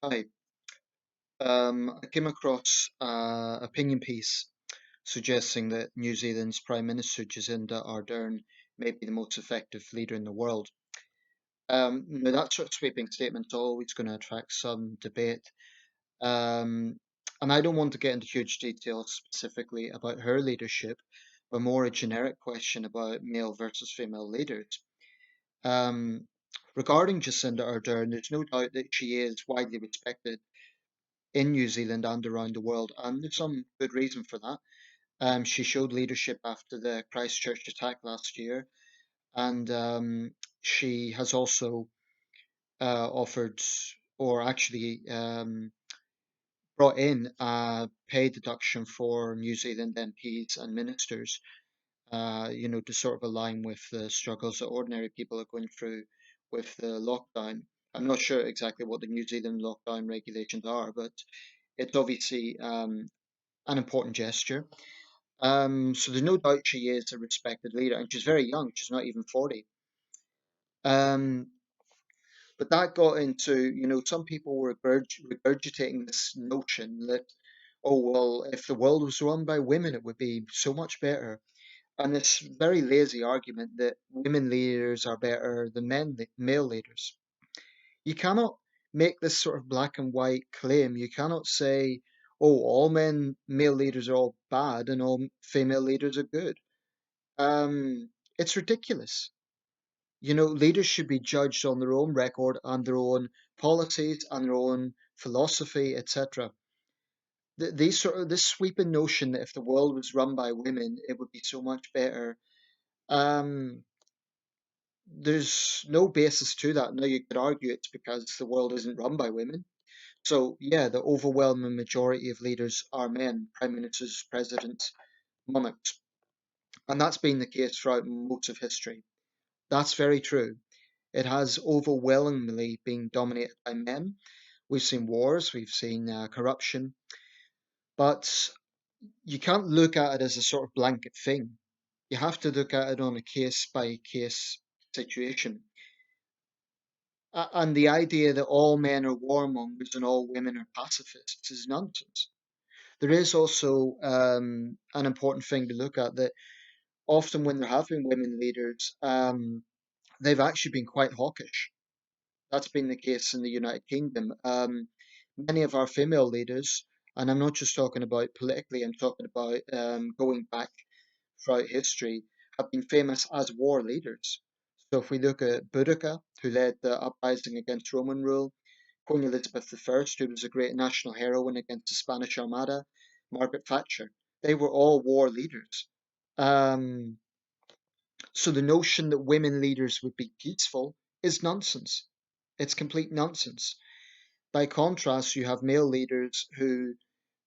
Hi. I came across an opinion piece suggesting that New Zealand's Prime Minister Jacinda Ardern may be the most effective leader in the world. Now that sort of sweeping statement's always going to attract some debate. Um, and I don't want to get into huge details specifically about her leadership, but more a generic question about male versus female leaders. Um, Regarding Jacinda Ardern, there's no doubt that she is widely respected in New Zealand and around the world, and there's some good reason for that. She showed leadership after the Christchurch attack last year, and she has also offered, or actually brought in a pay deduction for New Zealand MPs and ministers, to sort of align with the struggles that ordinary people are going through with the lockdown. I'm not sure exactly what the New Zealand lockdown regulations are, but it's obviously an important gesture. So there's no doubt she is a respected leader, and she's very young. She's not even 40. Um, but that got into, some people were regurgitating this notion that, oh, well, if the world was run by women, it would be so much better. And this very lazy argument that women leaders are better than male leaders. You cannot make this sort of black and white claim. You cannot say, oh, all male leaders are all bad and all female leaders are good. It's ridiculous. Leaders should be judged on their own record and their own policies and their own philosophy, etc. These sort of this sweeping notion that if the world was run by women, it would be so much better. Um, there's no basis to that. Now you could argue it's because the world isn't run by women. So yeah, the overwhelming majority of leaders are men, prime ministers, presidents, monarchs, and that's been the case throughout most of history. That's very true. It has overwhelmingly been dominated by men. We've seen wars, we've seen corruption, but you can't look at it as a sort of blanket thing. You have to look at it on a case by case situation. And the idea that all men are warmongers and all women are pacifists is nonsense. There is also an important thing to look at that often when there have been women leaders, they've actually been quite hawkish. That's been the case in the United Kingdom. Many of our female leaders, and I'm not just talking about politically, I'm talking about going back throughout history, have been famous as war leaders. So if we look at Boudica, who led the uprising against Roman rule, Queen Elizabeth I, who was a great national heroine against the Spanish Armada, Margaret Thatcher, they were all war leaders. Um, so the notion that women leaders would be peaceful is nonsense. It's complete nonsense. By contrast, you have male leaders who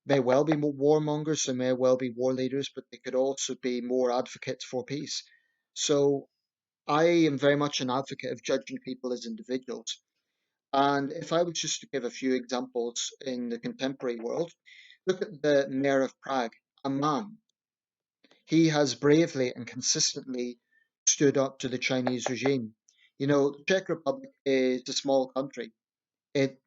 may well be more warmongers, they may well be war leaders, but they could also be more advocates for peace. So I am very much an advocate of judging people as individuals. And if I was just to give a few examples in the contemporary world, look at the mayor of Prague, a man. He has bravely and consistently stood up to the Chinese regime. The Czech Republic is a small country. It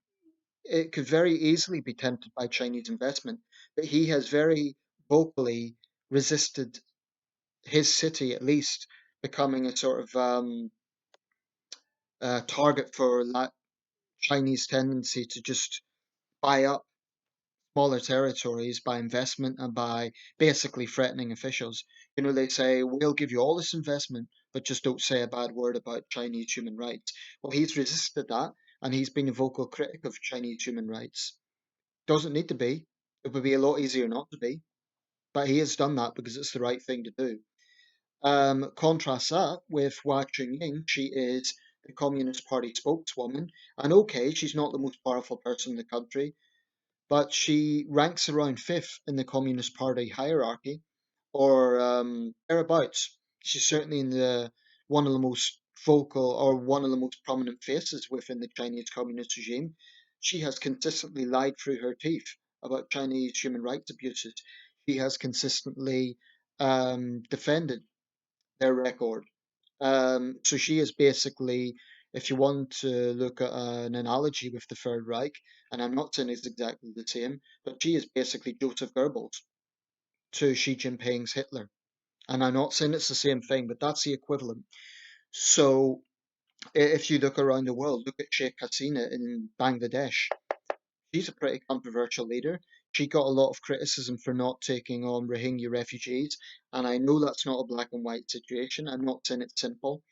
it could very easily be tempted by Chinese investment, but he has very vocally resisted his city, at least, becoming a sort of target for that Chinese tendency to just buy up smaller territories by investment and by basically threatening officials. They say, we'll give you all this investment, but just don't say a bad word about Chinese human rights. Well, he's resisted that, and he's been a vocal critic of Chinese human rights. Doesn't need to be. It would be a lot easier not to be. But he has done that because it's the right thing to do. Contrast that with Hua Chunying. She is the Communist Party spokeswoman. And okay, she's not the most powerful person in the country, but she ranks around fifth in the Communist Party hierarchy, or thereabouts. She's certainly in the one of the most vocal or one of the most prominent faces within the Chinese Communist regime. She has consistently lied through her teeth about Chinese human rights abuses. She has consistently defended their record. So she is basically If you want to look at an analogy with the Third Reich, and I'm not saying it's exactly the same, but she is basically Joseph Goebbels to Xi Jinping's Hitler. And I'm not saying it's the same thing, but that's the equivalent. So if you look around the world, look at Sheikh Hasina in Bangladesh. She's a pretty controversial leader. She got a lot of criticism for not taking on Rohingya refugees, and I know that's not a black and white situation. I'm not saying it's simple,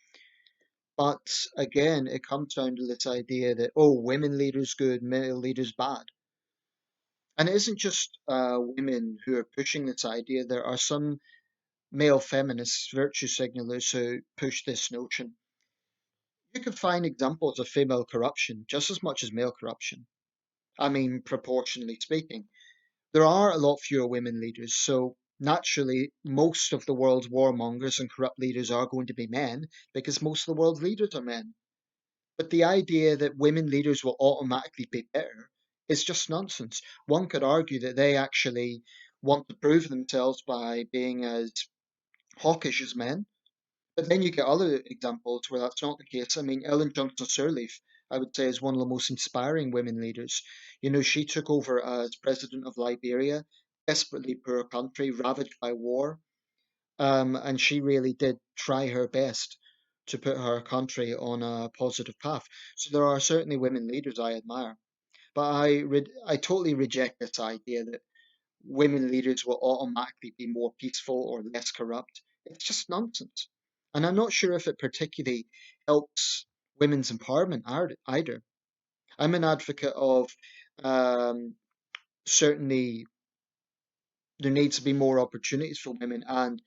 but again, it comes down to this idea that, oh, women leaders good, male leaders bad. And it isn't just women who are pushing this idea. There are some male feminists, virtue signalers, who push this notion. You can find examples of female corruption just as much as male corruption. I mean, proportionally speaking. There are a lot fewer women leaders, so naturally, most of the world's warmongers and corrupt leaders are going to be men because most of the world's leaders are men. But the idea that women leaders will automatically be better is just nonsense. One could argue that they actually want to prove themselves by being as hawkish as men. But then you get other examples where that's not the case. I mean, Ellen Johnson Sirleaf, I would say, is one of the most inspiring women leaders. You know, she took over as president of Liberia, desperately poor country, ravaged by war, and she really did try her best to put her country on a positive path. So there are certainly women leaders I admire, but I totally reject this idea that women leaders will automatically be more peaceful or less corrupt. It's just nonsense. And I'm not sure if it particularly helps women's empowerment either. I'm an advocate of um, certainly there needs to be more opportunities for women and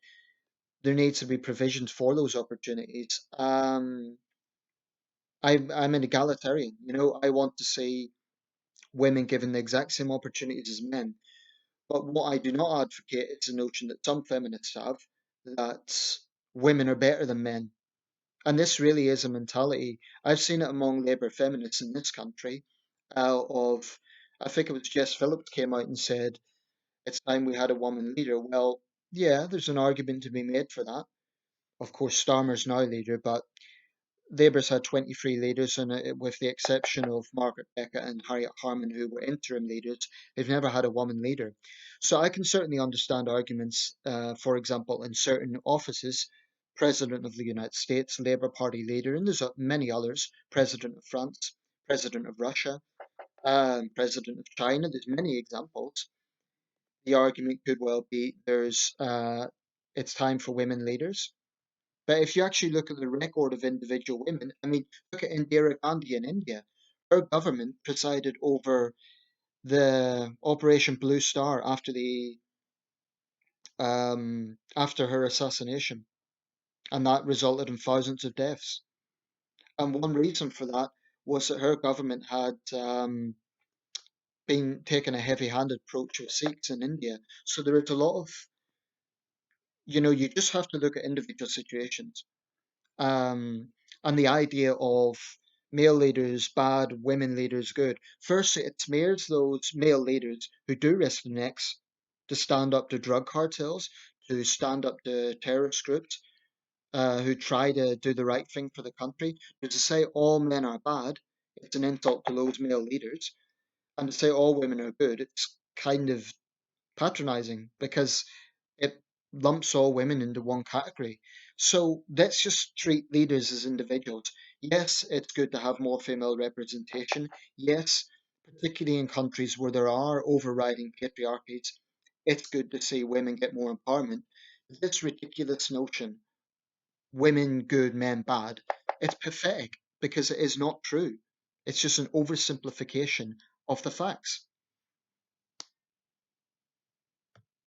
there needs to be provisions for those opportunities. I'm an egalitarian. You know, I want to see women given the exact same opportunities as men. But what I do not advocate is the notion that some feminists have that women are better than men. And this really is a mentality. I've seen it among Labour feminists in this country. Of, I think it was Jess Phillips came out and said, it's time we had a woman leader. Well, yeah, there's an argument to be made for that. Of course, Starmer's now leader, but Labour's had 23 leaders, and with the exception of Margaret Beckett and Harriet Harman, who were interim leaders, they've never had a woman leader. So I can certainly understand arguments, for example, in certain offices, President of the United States, Labour Party leader, and there's many others, President of France, President of Russia, President of China, there's many examples. The argument could well be it's time for women leaders. But if you actually look at the record of individual women, I mean, look at Indira Gandhi in India. Her government presided over the Operation Blue Star after her assassination, and that resulted in thousands of deaths. And one reason for that was that her government had been taking a heavy-handed approach with Sikhs in India. So there is a lot of, you just have to look at individual situations. um, and the idea of male leaders bad, women leaders good. Firstly, it smears those male leaders who do risk their necks to stand up to drug cartels, to stand up to terrorist groups, who try to do the right thing for the country. But to say all men are bad, it's an insult to those male leaders. And to say all women are good, it's kind of patronizing because it lumps all women into one category. So let's just treat leaders as individuals. Yes, it's good to have more female representation. Yes, particularly in countries where there are overriding patriarchies, it's good to see women get more empowerment. This ridiculous notion, women good, men bad, it's pathetic because it is not true. It's just an oversimplification of the facts.